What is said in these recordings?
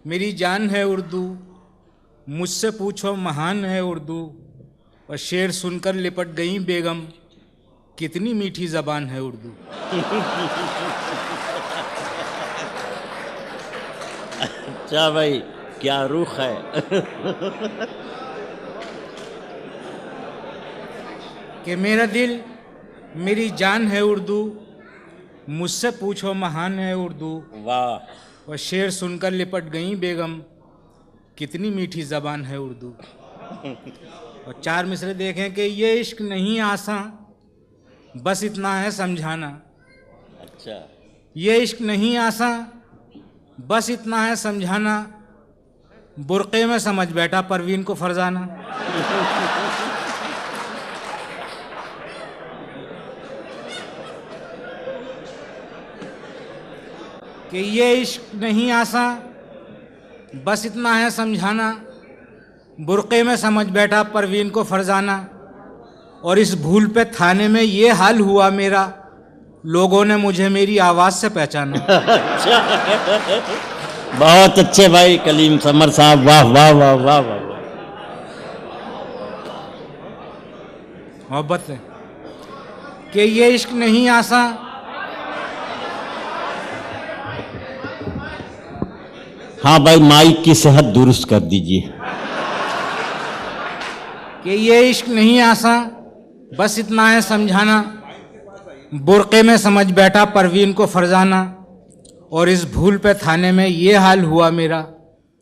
मेरी जान है उर्दू, मुझसे पूछो महान है उर्दू। और शेर सुनकर लिपट गई बेगम, कितनी मीठी जबान है उर्दू। अच्छा भाई, क्या रुख है। कि मेरा दिल मेरी जान है उर्दू, मुझसे पूछो महान है उर्दू। वाह। और शेर सुनकर लिपट गई बेगम, कितनी मीठी जबान है उर्दू। और चार मिसरे देखें कि ये इश्क नहीं आसान, बस इतना है समझाना। अच्छा। ये इश्क नहीं आसान, बस इतना है समझाना। बुरक़े में समझ बैठा परवीन को फरजाना। कि ये इश्क नहीं आसान, बस इतना है समझाना। बुरक़े में समझ बैठा परवीन को फरजाना। और इस भूल पे थाने में ये हाल हुआ मेरा, लोगों ने मुझे मेरी आवाज़ से पहचाना। अच्छा। बहुत अच्छे भाई कलीम समर साहब, वाह वाह वाह वाह वाह। मोहब्बत है कि ये इश्क नहीं आसान। हाँ भाई, माइक की सेहत दुरुस्त कर दीजिए। कि ये इश्क नहीं आसान, बस इतना है समझाना। बुरक़े में समझ बैठा परवीन को फरजाना। और इस भूल पे थाने में ये हाल हुआ मेरा,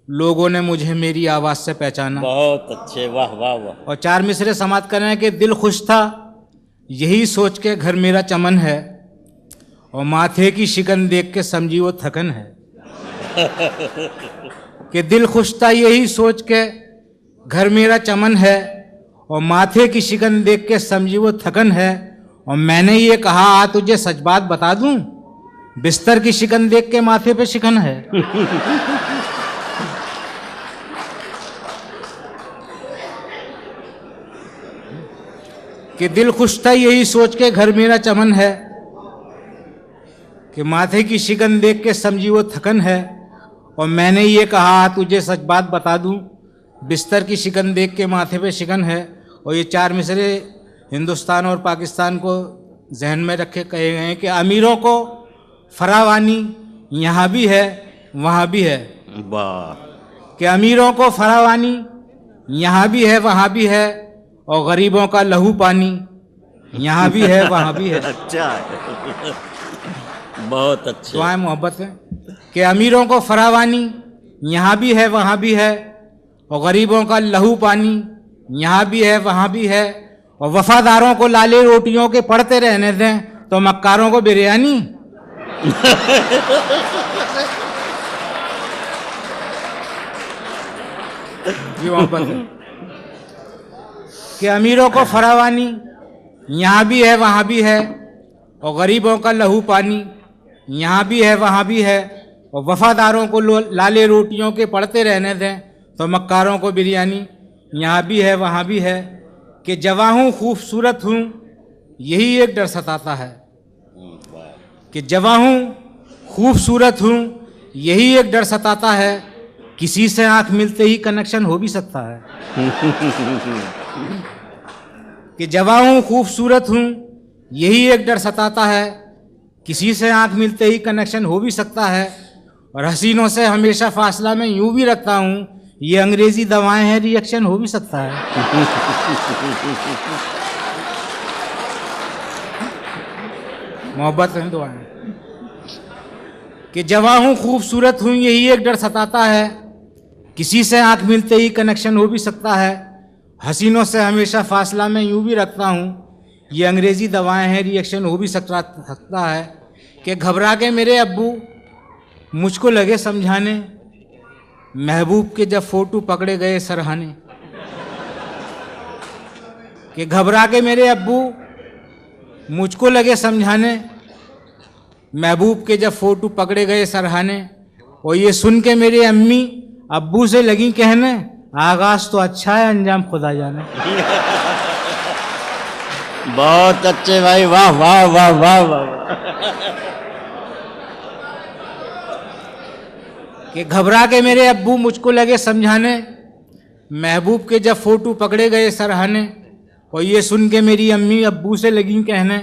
लोगों ने मुझे मेरी आवाज़ से पहचाना। बहुत अच्छे, वाह वाह वाह। और चार मिसरे समाप्त करें कि दिल खुश था, यही सोच के घर मेरा चमन है। और माथे की शिकन देख के समझी वो थकन है। कि दिल खुश था यही सोच के घर मेरा चमन है। और माथे की शिकन देख के समझी वो थकन है। और मैंने ये कहा आ तुझे सच बात बता दूं, बिस्तर की शिकन देख के माथे पे शिकन है। कि दिल खुश था यही सोच के घर मेरा चमन है। कि माथे की शिकन देख के समझी वो थकन है। और मैंने ये कहा तुझे सच बात बता दूं, बिस्तर की शिकन देख के माथे पे शिकन है। और ये चार मिसरे हिंदुस्तान और पाकिस्तान को जहन में रखे कहे गए हैं कि अमीरों को फरावानी यहाँ भी है वहाँ भी है। वाह। कि अमीरों को फरावानी यहाँ भी है वहाँ भी है। और गरीबों का लहू पानी यहाँ भी है वहाँ भी है। अच्छा। बहुत अच्छे। दुआएं मोहब्बत है कि अमीरों को फरावानी यहाँ भी है वहाँ भी है। और गरीबों का लहू पानी यहाँ भी है वहाँ भी है। और वफादारों को लाले रोटियों के पड़ते रहने दें तो मक्कारों को बिरयानी। ये मोहब्बत है कि अमीरों को फरावानी यहाँ भी है वहाँ भी है। और गरीबों का लहू पानी यहाँ भी है वहाँ भी है। और वफादारों को लाले रोटियों के पड़ते रहने दें तो मक्कारों को बिरयानी यहाँ भी है वहाँ भी है। कि जवां हूँ खूबसूरत हूँ यही एक डर सताता है। कि जवां हूँ खूबसूरत हूँ यही एक डर सताता है, किसी से आंख मिलते ही कनेक्शन हो भी सकता है। कि जवां हूँ खूबसूरत हूँ यही एक डर सताता है, किसी से आंख मिलते ही कनेक्शन हो भी सकता है। और हसीनों से हमेशा फासला मैं यूं भी रखता हूँ, ये अंग्रेजी दवाएं हैं रिएक्शन हो भी सकता है। मोहब्बत है दुआएं कि जवां हूँ खूबसूरत हूँ यही एक डर सताता है, किसी से आंख मिलते ही कनेक्शन हो भी सकता है। हसीनों से हमेशा फासला मैं यूं भी रखता हूँ, ये अंग्रेजी दवाएं हैं रिएक्शन हो भी सकता है। कि घबरा के मेरे अब्बू मुझको लगे समझाने, महबूब के जब फोटो पकड़े गए सरहाने। कि घबरा के मेरे अब्बू मुझको लगे समझाने, महबूब के जब फोटो पकड़े गए सरहाने। और ये सुन के मेरे अम्मी अब्बू से लगी कहने, आगाज तो अच्छा है अंजाम खुदा जाने। बहुत अच्छे भाई, वाह वाह वाह वाह वाह। कि घबरा के मेरे अब्बू मुझको लगे समझाने, महबूब के जब फोटो पकड़े गए सरहाने। और ये सुन के मेरी अम्मी अब्बू से लगी कहने,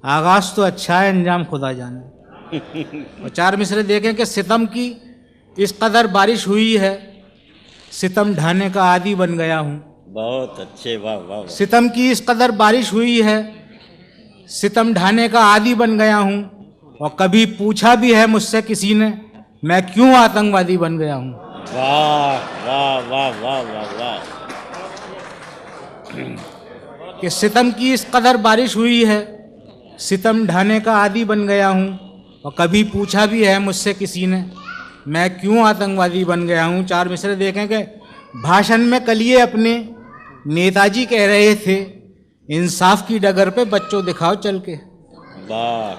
आगाज़ तो अच्छा है अंजाम खुदा जाने। और चार मिसरे देखें कि सितम की इस कदर बारिश हुई है, सितम ढाने का आदी बन गया हूँ। बहुत अच्छे, वाह वाह वाह। सितम की इस कदर बारिश हुई है, सितम ढाने का आदी बन गया हूँ। और कभी पूछा भी है मुझसे किसी ने, मैं क्यों आतंकवादी बन गया हूँ। वाह वाह वाह वाह वाह वाह। कि सितम की इस कदर बारिश हुई है, सितम ढाने का आदी बन गया हूँ। और कभी पूछा भी है मुझसे किसी ने, मैं क्यों आतंकवादी बन गया हूँ। चार मिसरे देखें कि भाषण में कलिए अपने नेताजी कह रहे थे, इंसाफ की डगर पे बच्चों दिखाओ चल के। वाह।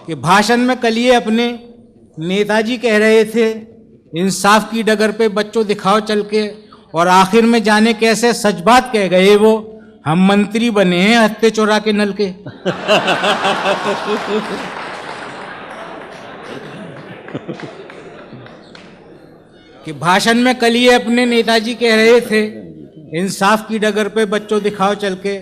कि भाषण में कलिए अपने नेताजी कह रहे थे, इंसाफ की डगर पे बच्चों दिखाओ चल के। और आखिर में जाने कैसे सच बात कह गए वो, हम मंत्री बने हैं हत्ते चोरा के नल के। कि भाषण में कलिए अपने नेताजी कह रहे थे, इंसाफ की डगर पे बच्चों दिखाओ चल के।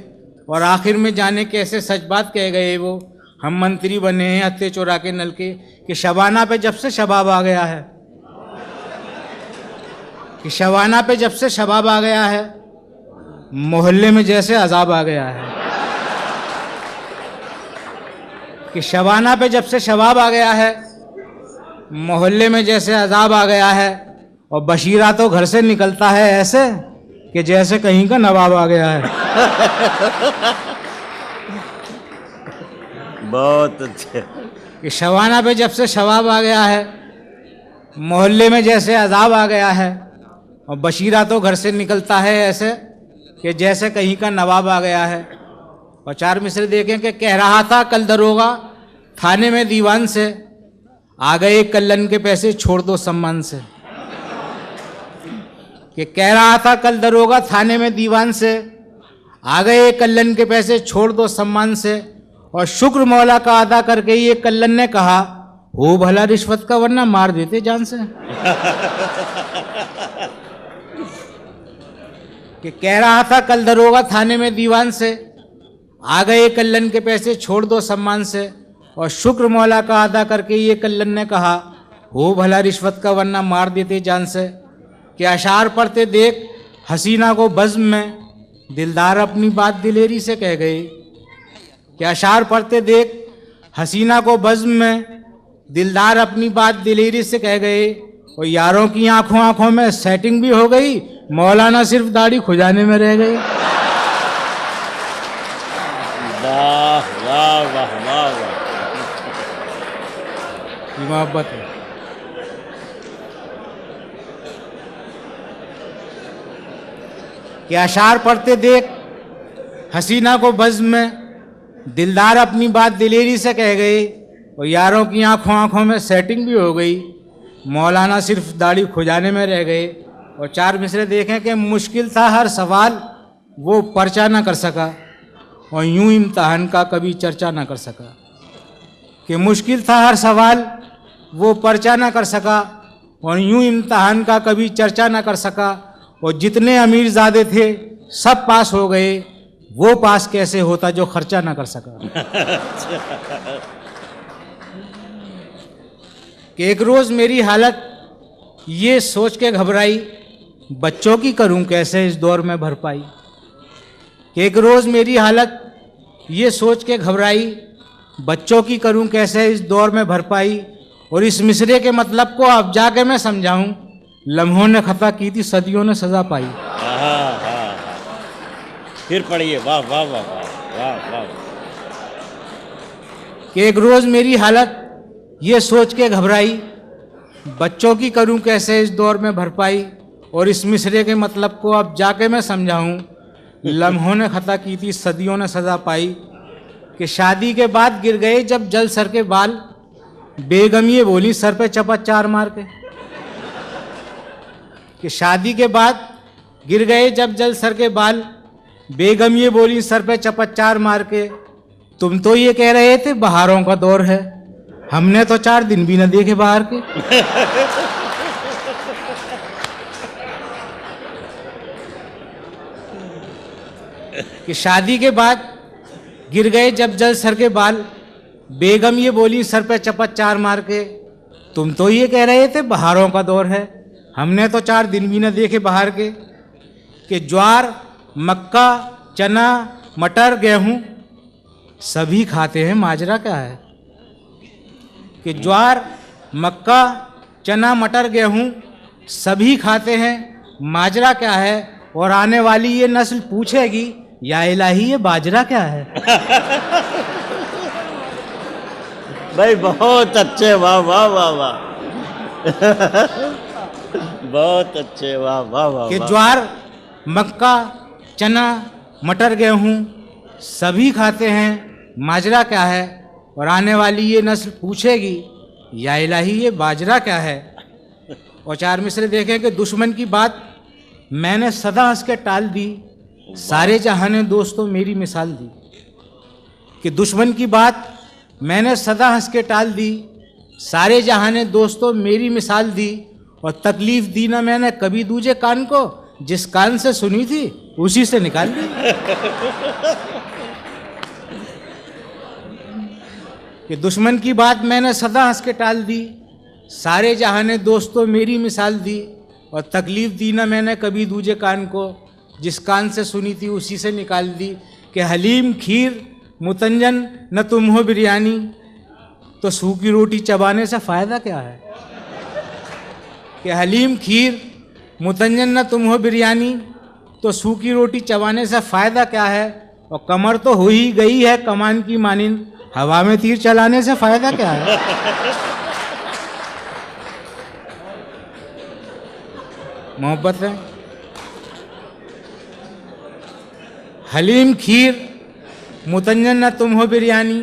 और आखिर में जाने कैसे सच बात कह गए वो, हम मंत्री बने हैं हत्ते चोरा के नल के। कि शबाना पे जब से शबाब आ गया है, कि शबाना पे जब से शबाब आ गया है, मोहल्ले में जैसे अजाब आ गया है। कि शबाना पे जब से शबाब आ गया है, मोहल्ले में जैसे अजाब आ गया है। और बशीरा तो घर से निकलता है ऐसे कि जैसे कहीं का नवाब आ गया है। बहुत अच्छे। कि शबाना पे जब से शबाब आ गया है, मोहल्ले में जैसे अजाब आ गया है। और बशीरा तो घर से निकलता है ऐसे कि जैसे कहीं का नवाब आ गया है। और चार मिसरे देखें कि कह रहा था कल दरोगा थाने में दीवान से, आ गए कल्लन के पैसे छोड़ दो सम्मान से। कि कह रहा था कल दरोगा थाने में दीवान से, आ गए कल्लन के पैसे छोड़ दो सम्मान से। और शुक्र मौला का अदा करके ये कल्लन ने कहा, हो भला रिश्वत का वरना मार देते जान से। कि कह रहा था कल दरोगा थाने में दीवान से, आ गए कल्लन के पैसे छोड़ दो सम्मान से। और शुक्र मौला का अदा करके ये कल्लन ने कहा, हो भला रिश्वत का वरना मार देते जान से। कि अशार पढ़ते देख हसीना को बज़्म में, दिलदार अपनी बात दिलेरी से कह गए। कि अशार पढ़ते देख हसीना को बज़्म में, दिलदार अपनी बात दिलेरी से कह गए। और यारों की आंखों आंखों में सेटिंग भी हो गई, मौलाना सिर्फ दाढ़ी खुजाने में रह गए। वाह वाह वाह वाह वाह। ये मोहब्बत है। कि अशार पढ़ते देख हसीना को बज़्म में, दिलदार अपनी बात दिलेरी से कह गए। और यारों की आंखों आंखों में सेटिंग भी हो गई, मौलाना सिर्फ दाढ़ी खुजाने में रह गए। और चार मिसरे देखें कि मुश्किल था हर सवाल, वो पर्चा ना कर सका। और यूं इम्तहान का कभी चर्चा ना कर सका। कि मुश्किल था हर सवाल, वो पर्चा ना कर सका। और यूं इम्तहान का कभी चर्चा ना कर सका। और जितने अमीरजादे थे सब पास हो गए, वो पास कैसे होता जो खर्चा ना कर सका। कि एक रोज़ मेरी हालत ये सोच के घबराई, बच्चों की करूं कैसे इस दौर में भरपाई। कि एक रोज़ मेरी हालत ये सोच के घबराई, बच्चों की करूं कैसे इस दौर में भरपाई। और इस मिसरे के मतलब को अब जाके मैं समझाऊं, लम्हों ने खता की थी सदियों ने सजा पाई। फिर पढ़िए, वाह वाह वाह वाह वाह। कि एक रोज़ मेरी हालत ये सोच के घबराई, बच्चों की करूं कैसे इस दौर में भरपाई। और इस मिसरे के मतलब को अब जाके मैं समझाऊं, लम्हों ने खता की थी सदियों ने सजा पाई। कि शादी के बाद गिर गए जब जल सर के बाल, बेगम ये बोली सर पे चपत चार मार के। कि शादी के बाद गिर गए जब जल सर के बाल, बेगम ये बोली सर पे चपत चार मार के। तुम तो ये कह रहे थे बहारों का दौर है, हमने तो 4 दिन भी न देखे बाहर के। कि शादी के बाद गिर गए जब जल सर के बाल, बेगम ये बोली सर पे चपत चार मार के, तुम तो ये कह रहे थे बहारों का दौर है, हमने तो 4 दिन भी न देखे बाहर के। कि ज्वार मक्का चना मटर गेहूं सभी खाते हैं, माजरा क्या है। कि ज्वार मक्का चना मटर गेहूं सभी खाते हैं, माजरा क्या है। और आने वाली ये नस्ल पूछेगी या इलाही ये बाजरा क्या है। भाई बहुत अच्छे, वाह वाह वाह वाह। बहुत अच्छे, वाह वाह वाह। कि ज्वार मक्का चना मटर गेहूं सभी खाते हैं, माजरा क्या है। और आने वाली ये नस्ल पूछेगी या इलाही ये बाजरा क्या है। और 4 मिसरे देखें कि दुश्मन की बात मैंने सदा हंस के टाल दी, सारे जहां ने दोस्तों मेरी मिसाल दी। कि दुश्मन की बात मैंने सदा हंस के टाल दी, सारे जहां ने दोस्तों मेरी मिसाल दी। और तकलीफ दी ना मैंने कभी दूजे कान को, जिस कान से सुनी थी उसी से निकाल दी। कि दुश्मन की बात मैंने सदा हंस के टाल दी, सारे जहां ने दोस्तों मेरी मिसाल दी। और तकलीफ दी ना मैंने कभी दूजे कान को, जिस कान से सुनी थी उसी से निकाल दी। कि हलीम खीर मुतंजन न तुम हो बिरयानी, तो सूखी रोटी चबाने से फ़ायदा क्या है। कि हलीम खीर मुतंजन न तुम हो बिरयानी, तो सूखी रोटी चबाने से फ़ायदा क्या है। और कमर तो हो ही गई है कमान की मानिंद, हवा में तीर चलाने से फ़ायदा क्या है। मोहब्बत है। हलीम खीर मुतंजन न तुम हो बिरयानी,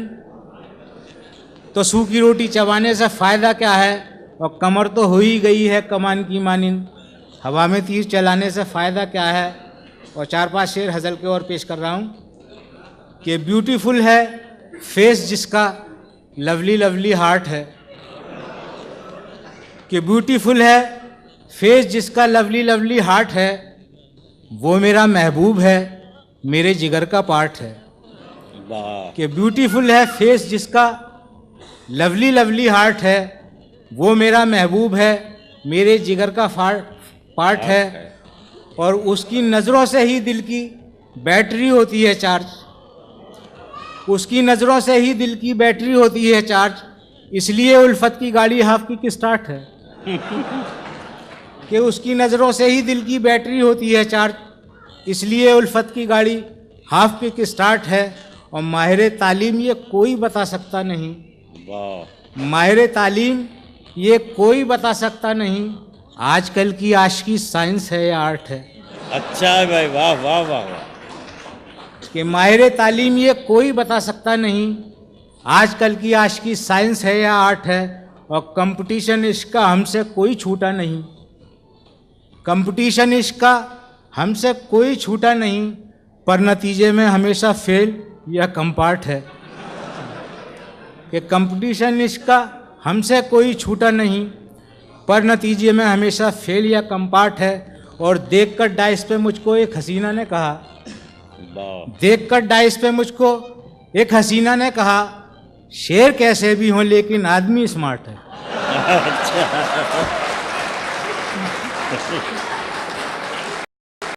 तो सूखी रोटी चबाने से फ़ायदा क्या है। और कमर तो हो ही गई है कमान की मानिंद, हवा में तीर चलाने से फ़ायदा क्या है। और 4-5 शेर हज़ल के और पेश कर रहा हूँ। कि ब्यूटीफुल है फेस जिसका लवली लवली हार्ट है। कि ब्यूटीफुल है फेस जिसका लवली लवली हार्ट है, वो मेरा महबूब है मेरे जिगर का पार्ट है। कि ब्यूटीफुल है फेस जिसका लवली लवली हार्ट है, वो मेरा महबूब है मेरे जिगर का पार्ट है। और उसकी नज़रों से ही दिल की बैटरी होती है चार्ज, उसकी नज़रों से ही दिल की बैटरी होती है चार्ज, इसलिए उल्फत की गाड़ी हाफ की स्टार्ट है। कि उसकी नज़रों से ही दिल की बैटरी होती है चार्ज, इसलिए उल्फत की गाड़ी हाफ की स्टार्ट है। और माहिर तालीम ये कोई बता सकता नहीं, माहिर तालीम ये कोई बता सकता नहीं, आजकल की आशिकी साइंस है या आर्ट है। अच्छा है भाई, वाह वाह वाह वाह। कि माहिर तालीम ये कोई बता सकता नहीं, आजकल की आशिकी साइंस है या आर्ट है। और कंपटीशन इसका हमसे कोई छूटा नहीं, कंपटीशन इसका हमसे कोई छूटा नहीं, पर नतीजे में हमेशा फेल या कंपार्ट है। कि कंपटीशन इसका हमसे कोई छूटा नहीं, पर नतीजे में हमेशा फेल या कंपार्ट है। और देखकर डाइस पे मुझको एक हसीना ने कहा, देखकर डाइस पे मुझको एक हसीना ने कहा, शेर कैसे भी हों लेकिन आदमी स्मार्ट है।